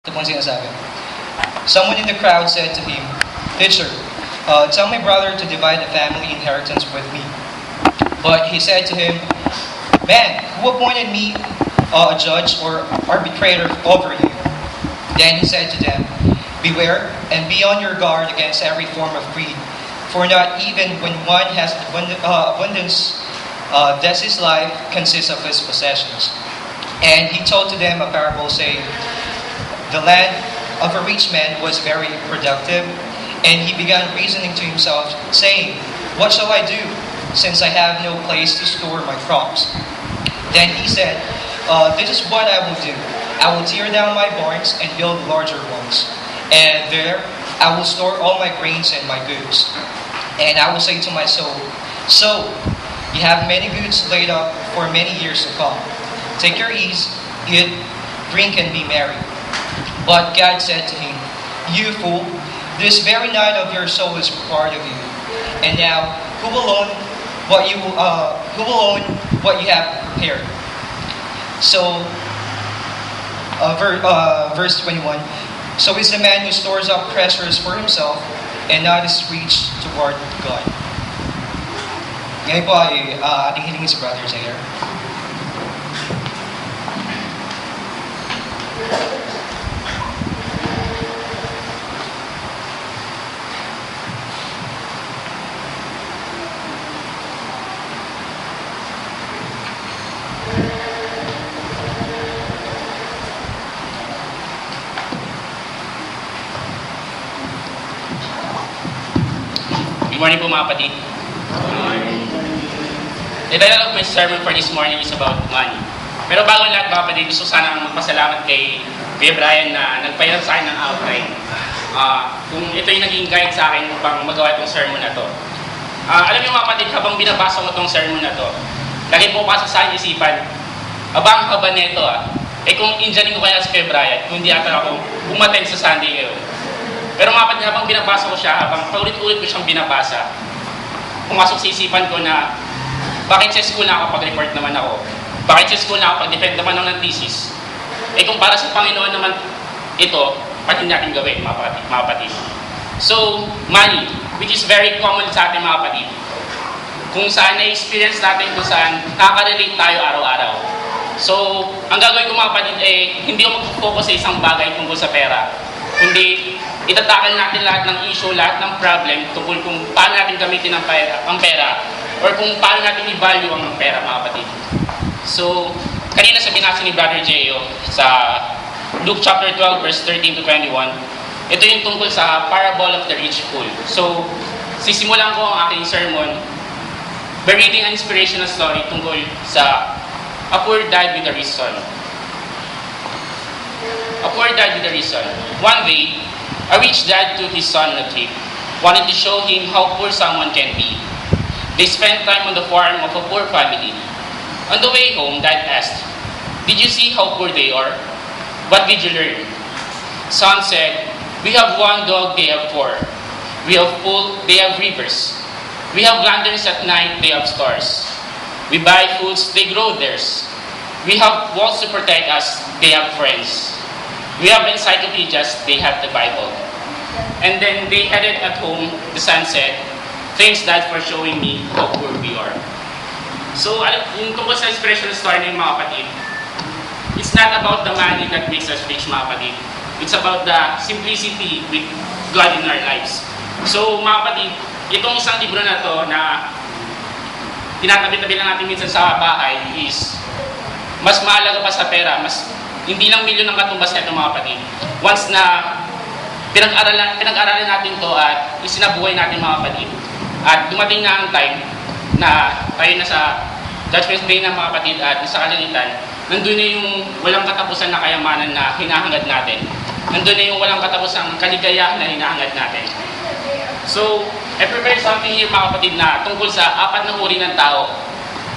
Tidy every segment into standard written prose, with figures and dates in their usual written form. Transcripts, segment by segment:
Ito pong sinasabi. Someone in the crowd said to him, "Teacher, tell my brother to divide the family inheritance with me." But he said to him, "Man, who appointed me a judge or arbitrator over you?" Then he said to them, "Beware and be on your guard against every form of greed, for not even when one has abundance does his life consist of his possessions." And he told to them a parable, saying, "The land of a rich man was very productive, and he began reasoning to himself, saying, 'What shall I do, since I have no place to store my crops?' Then he said, 'This is what I will do. I will tear down my barns and build larger ones, and there I will store all my grains and my goods. And I will say to my soul, so you have many goods laid up for many years to come. Take your ease, eat, drink, and be merry.' But God said to him, 'You fool, this very night of your soul is required of you. And now, who will own what you have prepared?' So, verse 21. So is the man who stores up treasures for himself and not is rich toward God." Ngayon po ay ating hilingin si Brother Zaire. Good morning po mga kapatid. The title of my sermon for this morning is about money. Pero bago ang lahat mga kapatid, gusto sana magpasalamat kay Kuya Brian na nagpayal sa akin ng outline. Kung ito yung naging guide sa akin upang magawa itong sermon na to. Alam niyo mga kapatid, habang binabasa ko itong sermon na to, lagi po pasok sa akin isipan, abang haba neto kung injanin ko kaya si Kuya Brian, kung hindi ata ako umattend sa Sunday ngayon. Pero mga kapatid, habang binabasa ko siya, habang paulit-ulit ko siyang binabasa, pumasok sa isipan ko na bakit sa school na ako pag-report naman ako? Bakit sa school na ako pag-defend naman ako ng thesis? Kung para sa Panginoon naman ito, pati natin gawin mga kapatid. So, money, which is very common sa ating mga kapatid. Kung saan na-experience natin, kung saan nakaka-relate tayo araw-araw. So, ang gagawin ko mga kapatid hindi ako mag-focus sa isang bagay tungkol sa pera. Kundi, itatakal natin lahat ng issue, lahat ng problem tungkol kung paano natin gamitin ang pera or kung paano natin i-value ang pera mga kapatid. So, kanina sa binasa ni Brother Gio sa Luke chapter 12 verse 13 to 21, ito yung tungkol sa parable of the rich fool. So, sisimulan ko ang aking sermon by reading an inspirational story tungkol sa a poor dad with a rich son. A poor dad with a rich son. One day, a rich dad took his son on a trip, wanted to show him how poor someone can be. They spent time on the farm of a poor family. On the way home, Dad asked, "Did you see how poor they are? What did you learn?" Son said, "We have one dog, they have four. We have pool, they have rivers. We have lanterns at night, they have stars. We buy foods, they grow theirs. We have walls to protect us, they have friends. We have encyclopedias, they have the Bible." And then they headed at home. The son said, "Thanks, Dad, for showing me how poor we are." So, yung tungkol sa inspirational story ng mga kapatid, it's not about the money that makes us rich mga kapatid. It's about the simplicity with God in our lives. So, mga kapatid, itong isang libro na to na tinatabi-tabi lang natin minsan sa bahay is mas mahalaga pa sa pera, hindi lang milyon ang katumbas nito mga kapatid. Once na pinag-aralan natin to at isinabuhay natin mga kapatid, at dumating na ang time na tayo na sa Judgment Day ng mga kapatid at sa kalangitan, nandun na yung walang katapusan na kayamanan na hinahangad natin. Nandun na yung walang katapusang kaligayahan na hinahangad natin. So, I prepared something here mga kapatid na tungkol sa apat na uri ng tao.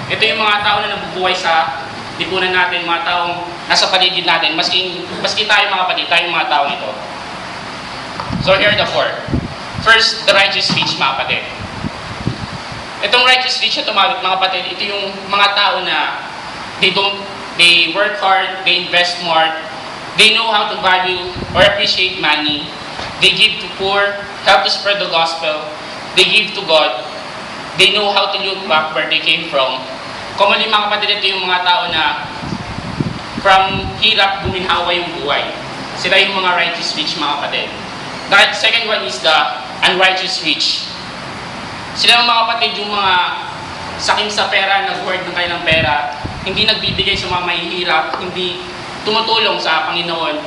Ito yung mga tao na nabubuhay sa lipunan natin, mga taong nasa paligid natin, maski tayo mga kapatid, tayo yung mga tao nito. So here are the four. First, the righteous rich mga kapatid. Itong righteous rich ito mga kapatid, ito yung mga tao na they work hard, they invest smart, They know how to value or appreciate money. They give to poor, help to spread the gospel. They give to God. They know how to look back where they came from. Commonly mga kapatid, ito yung mga tao na from hirap guminhawa yung buhay. Sila yung mga righteous rich mga kapatid. The second one is the unrighteous rich. Sila yung mga kapatid yung mga saking sa pera, nag-hoard ng kanilang pera, hindi nagbibigay sa mga mahihirap, hindi tumutulong sa Panginoon.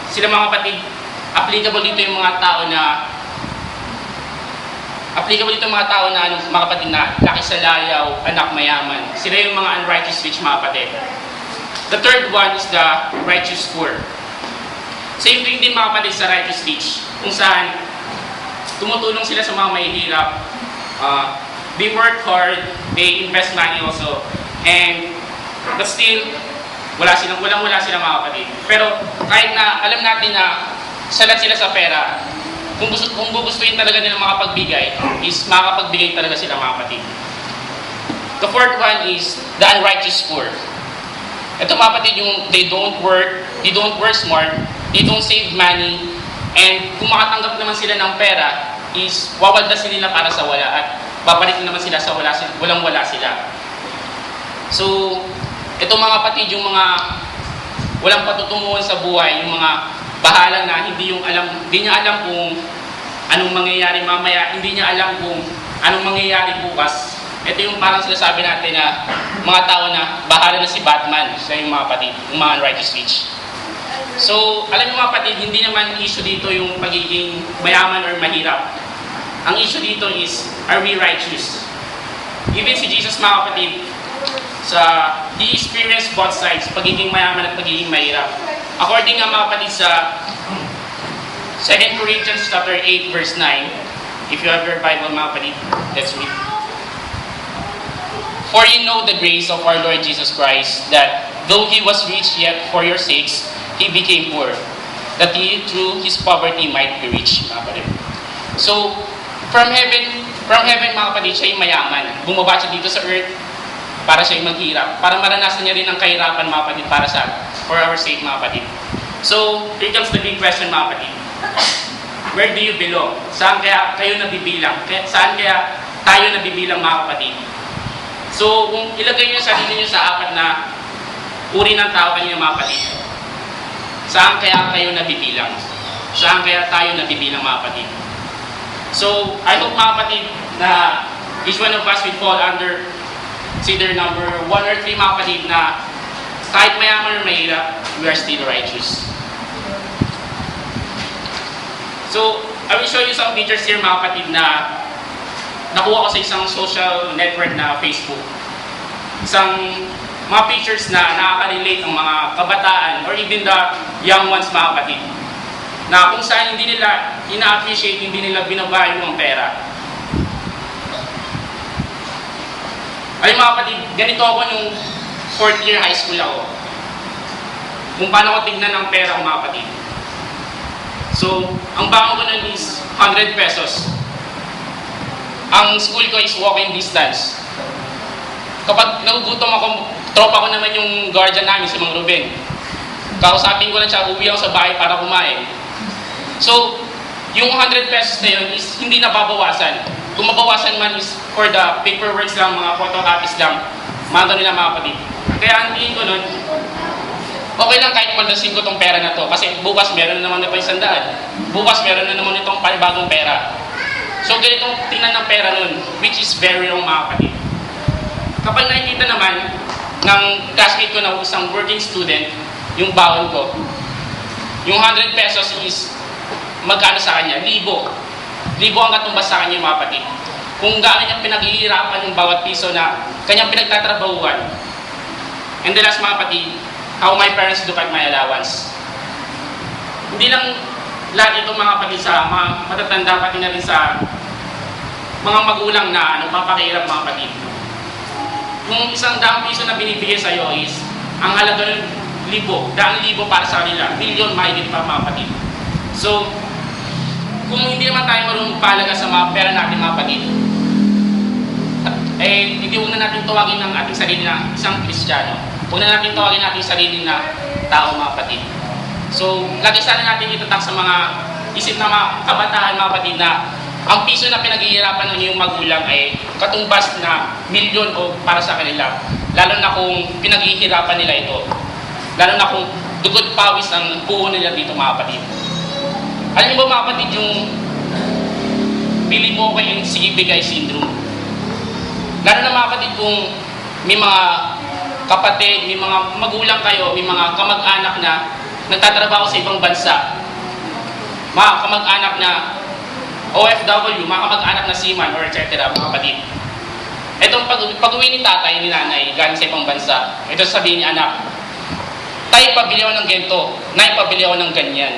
Sila mga kapatid, applicable dito yung mga tao na mga kapatid na laki sa layaw, anak mayaman. Sila yung mga unrighteous rich mga kapatid. The third one is the righteous poor. Same thing din mga kapatid sa righteous rich, kung saan tumutulong sila sa mga mahihirap. They work hard, they invest money also, but still, wala silang mga kapatid. Pero kahit na alam natin na salat sila sa pera, kung gugustuhin talaga nila makapagbigay, is makapagbigay talaga sila mga kapatid. The fourth one is the unrighteous poor. Ito mga kapatid, yung they don't work smart, they don't save money, and kung makatanggap naman sila ng pera, is wawaldasin nila para sa wala at babalik naman sila sa walang-wala sila. So, ito mga kapatid, yung mga walang patutunguhan sa buhay, yung mga bahala na hindi niya alam kung anong mangyayari mamaya, hindi niya alam kung anong mangyayari bukas. Ito yung parang sinasabi natin na mga tao na bahala na si Batman, sa yung mga kapatid, yung mga unrighteous rich. So, alam niyo mga kapatid, hindi naman issue dito yung pagiging mayaman or mahirap. Ang issue dito is, are we righteous? Even si Jesus mga kapatid, he experienced both sides, pagiging mayaman at pagiging mahirap. According nga mga kapatid sa 2 Corinthians chapter 8 verse 9, if you have your Bible mga kapatid, let's read. For you know the grace of our Lord Jesus Christ, that though He was rich, yet for your sakes He became poor, that He through His poverty might be rich mga kapatid. So, from heaven mga kapatid, siya yung mayaman. Bumaba siya dito sa earth para siya yung maghirap. Para maranasan niya rin ang kahirapan mga kapatid for our sake mga kapatid. So, here comes the big question mga kapatid. Where do you belong? Saan kaya kayo nabibilang? Saan kaya tayo nabibilang mga kapatid? So, kung ilagay niyo sarili niyo sa apat na uri ng tao kanina mga kapatid, saan kaya kayo nabibilang? Saan kaya tayo nabibilang mga kapatid? So, I hope mga kapatid na each one of us will fall under either number 1 or 3 mga kapatid na kahit mayaman or mahirap, we are still righteous. So, I will show you some pictures here mga kapatid na nakuha ko sa isang social network na Facebook. Isang mga pictures na nakaka-relate ang mga kabataan or even the young ones mga kapatid. Na kung saan hindi nila ina-appreciate, hindi nila binavalue ang pera. Ay mga kapatid, ganito ako nung 4th year high school ako. Kung paano ko tignan ng pera ko mga kapatid. So, ang bango ko nun is 100 pesos. Ang school ko is walking distance. Kapag nagugutom ako, tropa ko naman yung guardian namin si Mang Ruben. Kausapin ko lang siya, uwi ako sa bahay para kumain. So, yung 100 pesos na yun is hindi nababawasan. Kung mabawasan man is for the paperwork lang, mga photocopies lang, mga ganun lang mga kapatid. Kaya ang tingin ko nun, okay lang kahit maldasin ko tong pera na to kasi bukas meron na naman ito 100. Bukas meron na naman itong panibagong pera. So ganitong tingnan ng pera nun, which is very wrong mga kapatid. Kapag nakikita naman ng classmate ko na isang working student, yung baon ko, yung 100 pesos is magkano sa kanya? 1,000. 1,000 ang katumbas sa kanya mga kapatid. Kung gaano niya pinaghihirapan yung bawat piso na kanyang pinagtatrabahuan. And the last mga kapatid, how my parents look at my allowance. Hindi lang lahat ito mga kapatid sa mga matatanda pati na rin sa mga magulang na papakihirap mga kapatid. Kung 100 piso na binibigay sa iyo is ang halaga ng 1,000 para sa kanila, milyon mahigit pa mga kapatid. So, kung hindi naman tayo marunong palaga sa mga pera natin mga kapatid, hindi huwag na natin tawagin ng ating sarili na isang Kristiyano. Huwag na natin tawagin natin sarili na tao mga kapatid. So, lagi sana natin itatak sa mga isip na mga kabataan, mga kapatid, na ang piso na pinaghihirapan ng iyong magulang ay katumbas na milyon o para sa kanila. Lalo na kung pinaghihirapan nila ito. Lalo na kung dugod pawis ang buo nila dito, mga kapatid. Alam niyo ba, mga kapatid, yung pili mo ko yung sige bigay syndrome. Lalo na, mga kapatid, kung may mga kapatid, may mga magulang kayo, may mga kamag-anak na nagtatrabaho sa ibang bansa, mga kamag-anak na OFW, mga kamag-anak na seaman, or etc. mga kapatid. Itong pag-uwi ni tatay, ni nanay, galing sa ibang bansa, ito sabihin ni anak, tay, pabili ako ng ganito, nay, pabili ako ng ganyan.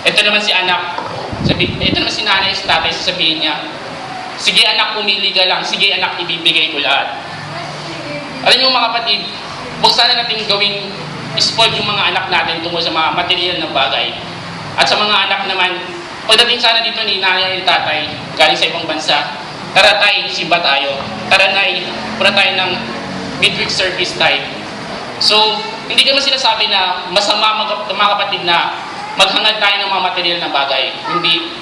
Ito naman si anak, ito naman si nanay, si tatay, sasabihin niya, sige anak, pumili ka lang, sige anak, ibibigay ko lahat. Alam niyo mga kapatid, huwag sana natin gawing spoiled yung mga anak natin tungkol sa mga material ng bagay. At sa mga anak naman, pagdating sana dito ni nanay at tatay, galing sa ibang bansa, tara tay, simba tayo. Tara nay, puna tayo ng midweek service tayo. So, hindi ko naman sinasabi na masama mga kapatid na maghangad tayo ng mga material na bagay. Hindi.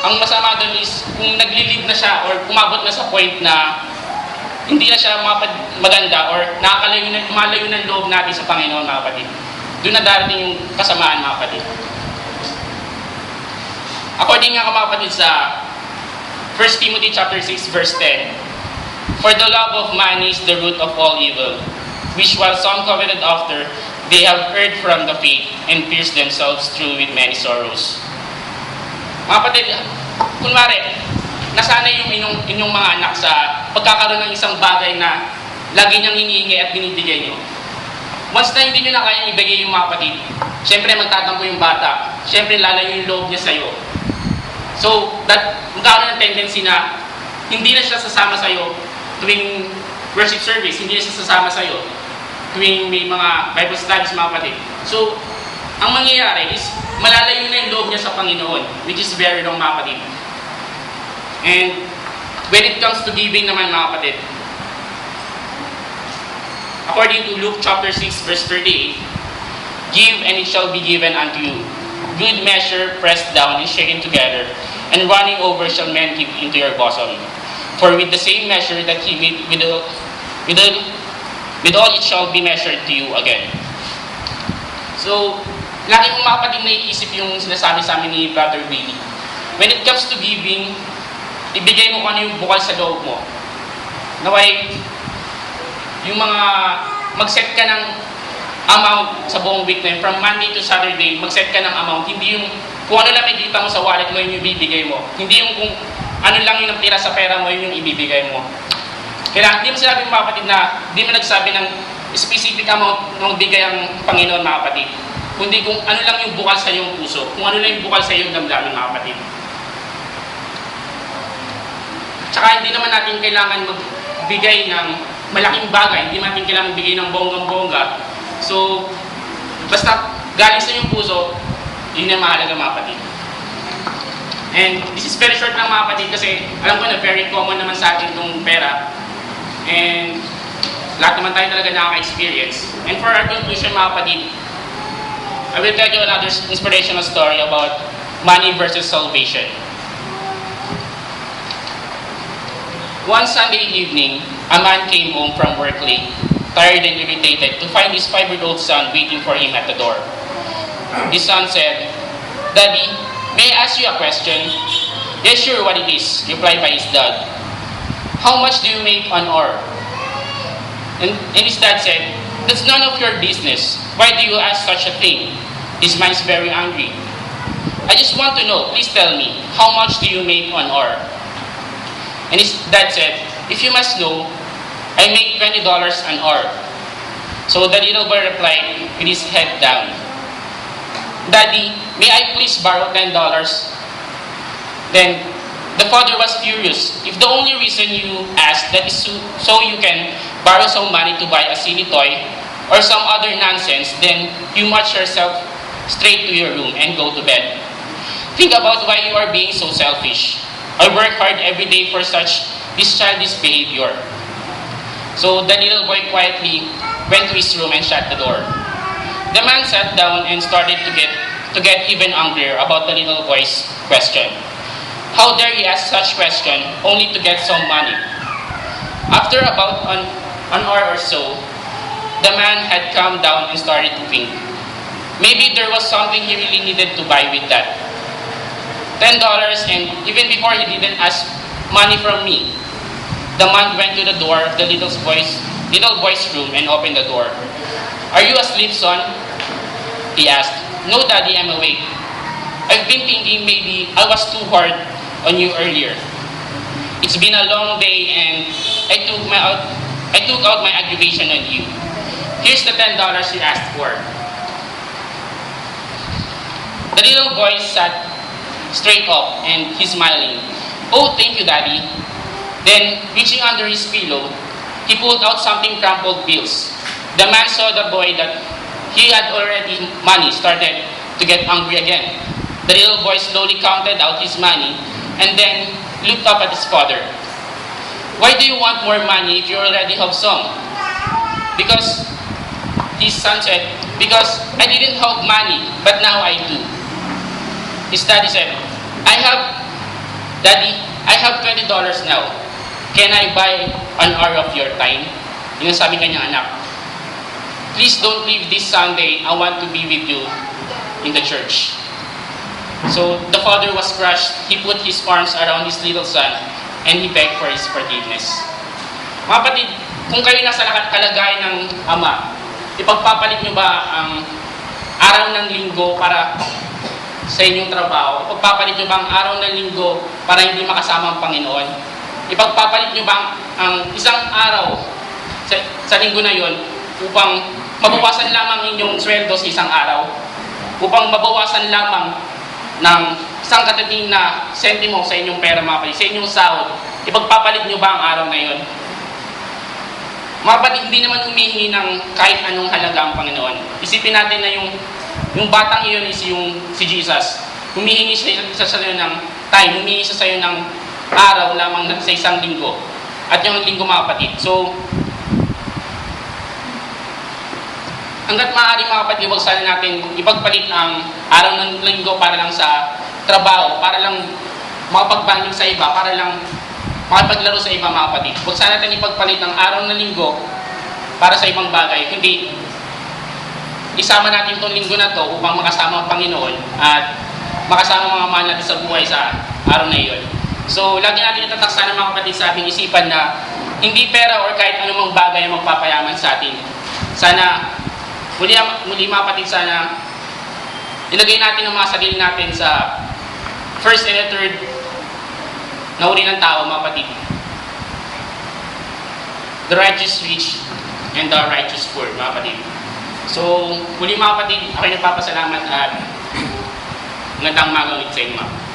Ang masama doon is kung naglilid na siya or kumabot na sa point na hindi na siya maganda or lumalayo ng loob natin sa Panginoon, mga kapatid. Doon na darating yung kasamaan, mga kapatid. According nga mga kapatid sa 1 Timothy chapter 6 verse 10, for the love of money is the root of all evil, which while some coveted after, they have erred from the faith and pierced themselves through with many sorrows. Mga kapatid, kunwari, nasanay yung inyong mga anak sa pagkakaroon ng isang bagay na lagi niyang hinihingi at binibigay niyo. Once na hindi niyo na kayang ibigay yung mga kapatid, syempre magtatampo yung bata, syempre lalayo yung loob niya sa'yo. So, magkakaroon ng tendency na hindi na siya sasama sa'yo tuwing worship service, hindi na siya sasama sa'yo tuwing may mga Bible studies, mga kapatid. So, ang mangyayari is malalayo na yung loob niya sa Panginoon, which is very wrong, mga kapatid. And when it comes to giving naman, mga kapatid, according to Luke chapter 6 verse 38, give and it shall be given unto you. Good measure, pressed down and shaken together, and running over shall men give into your bosom. For with the same measure that he with all it shall be measured to you again. So, lagi kong mga kapatid naiisip yung sinasabi sa amin ni Brother Billy. When it comes to giving, ibigay mo kung ano yung bukal sa loob mo. Naway, yung mga mag-set ka ng amount sa buong week na yun, from Monday to Saturday, mag-set ka ng amount, hindi yung kung ano lang may kita mo sa wallet mo, yun yung ibibigay mo. Hindi yung kung ano lang yung natira sa pera mo, yun yung ibibigay mo. Kaya hindi mo sinabi mga kapatid na, hindi mo nagsabi ng specific amount na magbigay ang Panginoon, mga kapatid. Kundi kung ano lang yung bukal sa iyong puso, kung ano lang yung bukal sa iyong damdamin, mga kapatid. Tsaka hindi naman natin kailangan magbigay ng malaking bagay, hindi natin kailangan magbigay ng bonggang-bongga. So, basta galing sa iyong puso, yun ang mahalaga, mga kapatid. And this is very short lang, mga kapatid, kasi alam ko na very common naman sa atin itong pera. And lahat naman tayo talaga nakaka-experience. And for our conclusion, mga kapatid, I will tell you another inspirational story about money versus salvation. One Sunday evening, a man came home from work late, tired and irritated, to find his 5-year-old son waiting for him at the door. His son said, "Daddy, may I ask you a question?" "Yes, sure, what it is," replied by his dad. "How much do you make an hour?" And his dad said, "That's none of your business. Why do you ask such a thing?" His mind is very angry. "I just want to know, please tell me, how much do you make an hour?" And his dad said, "If you must know, I make $20 an hour." So the little boy replied with his head down, "Daddy, may I please borrow $10? Then the father was furious. "If the only reason you ask that is so you can borrow some money to buy a silly toy or some other nonsense, then you march yourself straight to your room and go to bed. Think about why you are being so selfish. I work hard every day for this childish behavior." So the little boy quietly went to his room and shut the door. The man sat down and started to get even angrier about the little boy's question. How dare he ask such question only to get some money? After about an hour or so, the man had calmed down and started to think. Maybe there was something he really needed to buy with that. $10, and even before he didn't ask money from me, the man went to the door of the little boy's room and opened the door. Are you asleep, son? He asked. No, Daddy, I'm awake. I've been thinking maybe I was too hard on you earlier. It's been a long day and I took out my aggravation on you. Here's the $10 you asked for. The little boy sat straight up and he's smiling. Oh, thank you, Daddy. Then, reaching under his pillow, he pulled out something crumpled bills. The man saw the boy that he had already money, started to get angry again. The little boy slowly counted out his money and then looked up at his father. Why do you want more money if you already have some? Because his son said, because I didn't have money, but now I do. His daddy said, Daddy, I have $20 now. Can I buy an hour of your time? Yung sabi kanyang anak. Please don't leave this Sunday. I want to be with you in the church. So the father was crushed. He put his arms around his little son and he begged for his forgiveness. Mga kapatid, kung kayo nasa kalagayan ng ama, ipagpapalit nyo ba ang araw ng linggo para sa inyong trabaho? Ipagpapalit nyo ba ang araw ng linggo para hindi makasama ang Panginoon? Ipagpapalit nyo ba ang isang araw sa linggo na yon upang mabawasan lamang inyong sweldo sa isang araw? Upang mabawasan lamang ng isang katating na sentimo sa inyong pera, mga kapatid, sa inyong sahod? Ipagpapalit nyo ba ang araw na yon? Mga kapatid, hindi naman humihingi ng kahit anong halaga ang Panginoon. Isipin natin na yung batang iyon is si Jesus. Humihingi siya sa iyo ng time, humihingi siya sa iyo ng araw lamang sa isang linggo. At yung linggo, mga kapatid. So, hanggat maaari, mga kapatid, huwag sana natin ipagpalit ang araw ng linggo para lang sa trabaho, para lang makapagbanding sa iba, para lang makapaglaro sa iba, mga kapatid. Huwag sana natin ipagpalit ang araw ng linggo para sa ibang bagay. Kundi, isama natin itong linggo na to upang makasama ang Panginoon at makasama mga mahal natin sa buhay sa araw na iyon. So, lagi natin itataksan ng mga kapatid sa ating isipan na hindi pera or kahit anumang bagay ang magpapayaman sa atin. Sana, muli mga kapatid, sana ilagay natin ang mga sarili natin sa first and third na uri ng tao, mga kapatid. The righteous rich and the righteous poor, mga kapatid. So, muli mga kapatid, ako'y nagpapasalamat at magandang umaga ulit sa inyo.